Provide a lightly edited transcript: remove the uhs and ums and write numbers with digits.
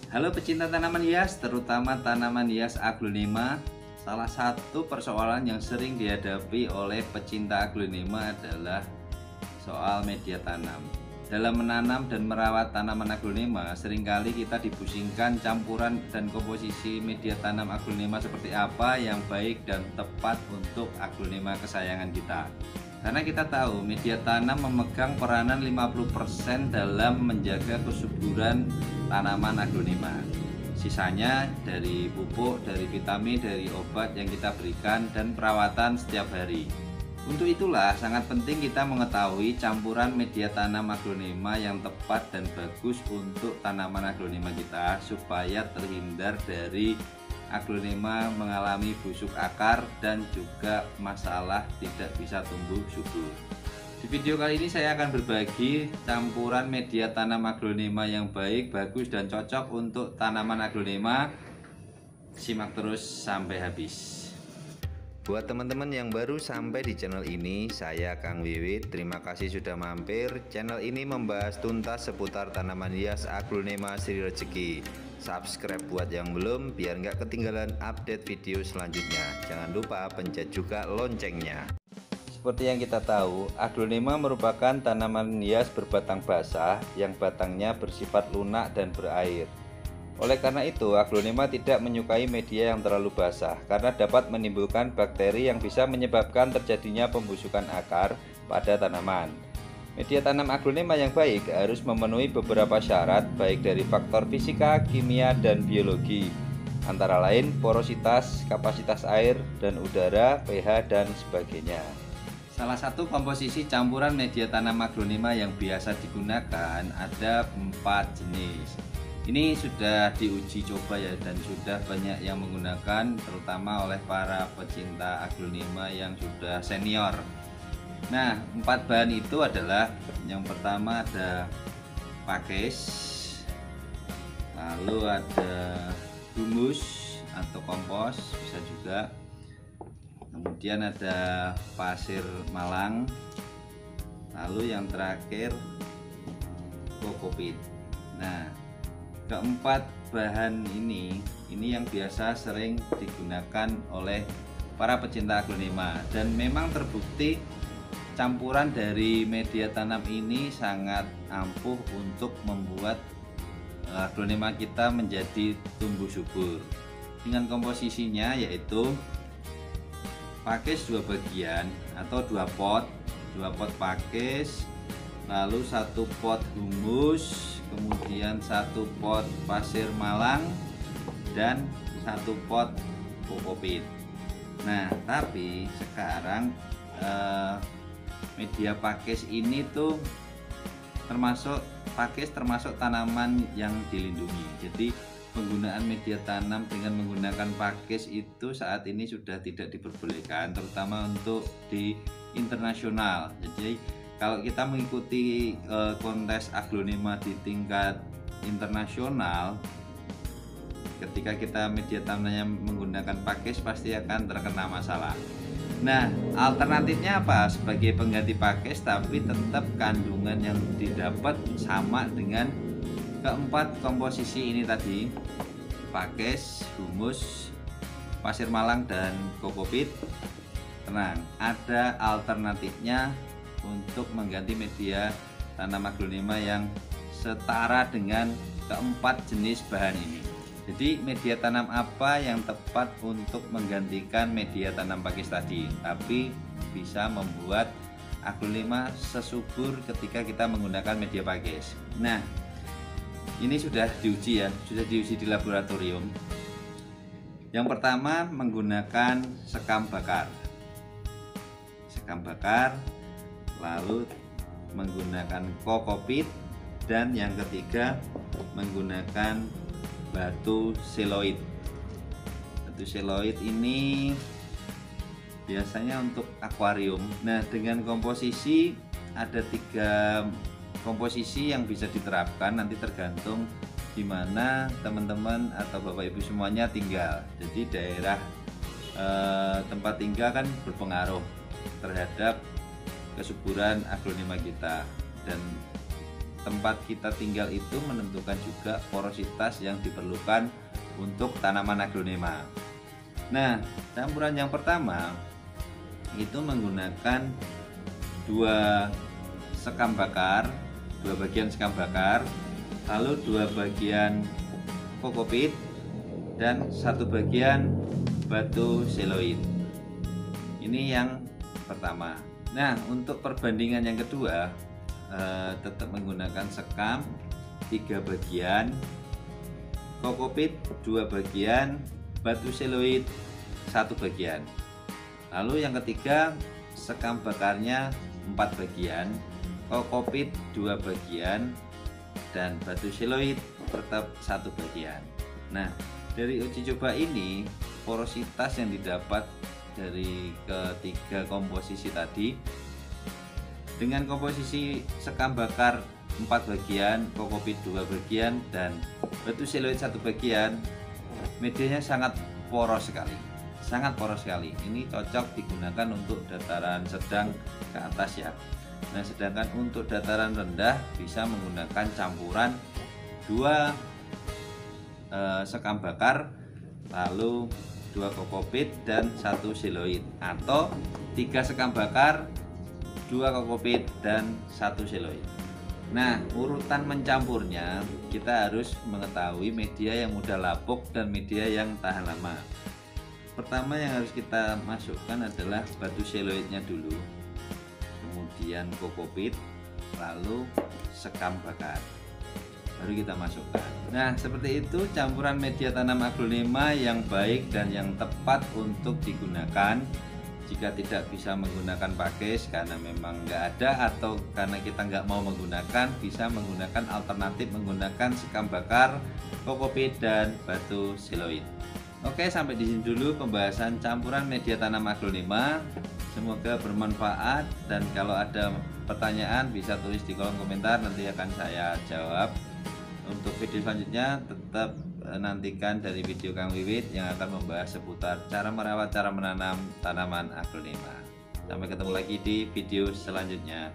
Halo pecinta tanaman hias, terutama tanaman hias aglonema. Salah satu persoalan yang sering dihadapi oleh pecinta aglonema adalah soal media tanam. Dalam menanam dan merawat tanaman aglonema, seringkali kita dipusingkan campuran dan komposisi media tanam aglonema seperti apa yang baik dan tepat untuk aglonema kesayangan kita. Karena kita tahu media tanam memegang peranan 50% dalam menjaga kesuburan tanaman aglonema. Sisanya dari pupuk, dari vitamin, dari obat yang kita berikan dan perawatan setiap hari. Untuk itulah sangat penting kita mengetahui campuran media tanam aglonema yang tepat dan bagus untuk tanaman aglonema kita supaya terhindar dari aglonema mengalami busuk akar dan juga masalah tidak bisa tumbuh subur. Di video kali ini saya akan berbagi campuran media tanam aglonema yang baik, bagus dan cocok untuk tanaman aglonema. Simak terus sampai habis. Buat teman-teman yang baru sampai di channel ini, saya Kang Wiwit. Terima kasih sudah mampir. Channel ini membahas tuntas seputar tanaman hias aglonema Sri Rejeki. Subscribe buat yang belum, biar nggak ketinggalan update video selanjutnya. Jangan lupa pencet juga loncengnya. Seperti yang kita tahu, aglonema merupakan tanaman hias berbatang basah yang batangnya bersifat lunak dan berair. Oleh karena itu, aglonema tidak menyukai media yang terlalu basah karena dapat menimbulkan bakteri yang bisa menyebabkan terjadinya pembusukan akar pada tanaman. Media tanam aglonema yang baik harus memenuhi beberapa syarat baik dari faktor fisika, kimia, dan biologi. Antara lain porositas, kapasitas air dan udara, pH, dan sebagainya. Salah satu komposisi campuran media tanam aglonema yang biasa digunakan ada 4 jenis. Ini sudah diuji coba ya, dan sudah banyak yang menggunakan, terutama oleh para pecinta aglonema yang sudah senior. Nah, 4 bahan itu adalah yang pertama ada pakis, lalu ada humus atau kompos bisa juga, kemudian ada pasir malang, lalu yang terakhir kokopit. Nah, keempat bahan ini yang biasa sering digunakan oleh para pecinta aglonema, dan memang terbukti campuran dari media tanam ini sangat ampuh untuk membuat aglonema kita menjadi tumbuh subur. Dengan komposisinya yaitu pakis 2 bagian atau 2 pot pakis, lalu 1 pot humus, kemudian 1 pot pasir malang, dan 1 pot kokopit. Nah, tapi sekarang media pakis ini tuh termasuk tanaman yang dilindungi. Jadi penggunaan media tanam dengan menggunakan pakis itu saat ini sudah tidak diperbolehkan, terutama untuk di internasional. Jadi kalau kita mengikuti kontes aglonema di tingkat internasional, ketika kita media tanamnya menggunakan pakis pasti akan terkena masalah. Nah, alternatifnya apa? Sebagai pengganti pakis tapi tetap kandungan yang didapat sama dengan keempat komposisi ini tadi, pakis, humus, pasir malang, dan kokopit. Tenang, ada alternatifnya untuk mengganti media tanam aglonema yang setara dengan keempat jenis bahan ini. Jadi media tanam apa yang tepat untuk menggantikan media tanam pakis tadi, tapi bisa membuat aglonema sesubur ketika kita menggunakan media pakis. Nah, ini sudah diuji ya, sudah diuji di laboratorium. Yang pertama menggunakan sekam bakar, lalu menggunakan kokopit, dan yang ketiga menggunakan batu seloid. Batu seloid ini biasanya untuk akuarium. Nah, dengan komposisi ada 3 komposisi yang bisa diterapkan, nanti tergantung di mana teman-teman atau Bapak Ibu semuanya tinggal. Jadi daerah tempat tinggal kan berpengaruh terhadap kesuburan aglonema kita, dan tempat kita tinggal itu menentukan juga porositas yang diperlukan untuk tanaman aglonema. Nah, campuran yang pertama itu menggunakan 2 sekam bakar, 2 bagian sekam bakar, lalu 2 bagian kokopit dan 1 bagian batu seloid. Ini yang pertama. Nah, untuk perbandingan yang kedua, tetap menggunakan sekam 3 bagian, kokopit 2 bagian, batu seloid 1 bagian. Lalu yang ketiga, sekam bakarnya 4 bagian, kokopit 2 bagian, dan batu seloid tetap 1 bagian. Nah, dari uji coba ini, porositas yang didapat dari ketiga komposisi tadi, dengan komposisi sekam bakar 4 bagian, kokopit 2 bagian, dan batu seloid 1 bagian, medianya sangat poros sekali, sangat poros sekali. Ini cocok digunakan untuk dataran sedang ke atas ya. Nah, sedangkan untuk dataran rendah bisa menggunakan campuran 2 sekam bakar, lalu 2 kokopit dan 1 seloid, atau 3 sekam bakar, 2 kokopit dan 1 seloid. Nah, urutan mencampurnya kita harus mengetahui media yang mudah lapuk dan media yang tahan lama. Pertama yang harus kita masukkan adalah batu seloidnya dulu, kemudian kokopit, lalu sekam bakar, baru kita masukkan. Nah, seperti itu campuran media tanam aglonema yang baik dan yang tepat untuk digunakan. Jika tidak bisa menggunakan pakis karena memang nggak ada, atau karena kita nggak mau menggunakan, bisa menggunakan alternatif menggunakan sekam bakar, kokopit, dan batu seloid. Oke, sampai di sini dulu pembahasan campuran media tanam aglonema. Semoga bermanfaat, dan kalau ada pertanyaan bisa tulis di kolom komentar, nanti akan saya jawab. Untuk video selanjutnya tetap nantikan dari video Kang Wiwit yang akan membahas seputar cara merawat, cara menanam tanaman aglonema. Sampai ketemu lagi di video selanjutnya.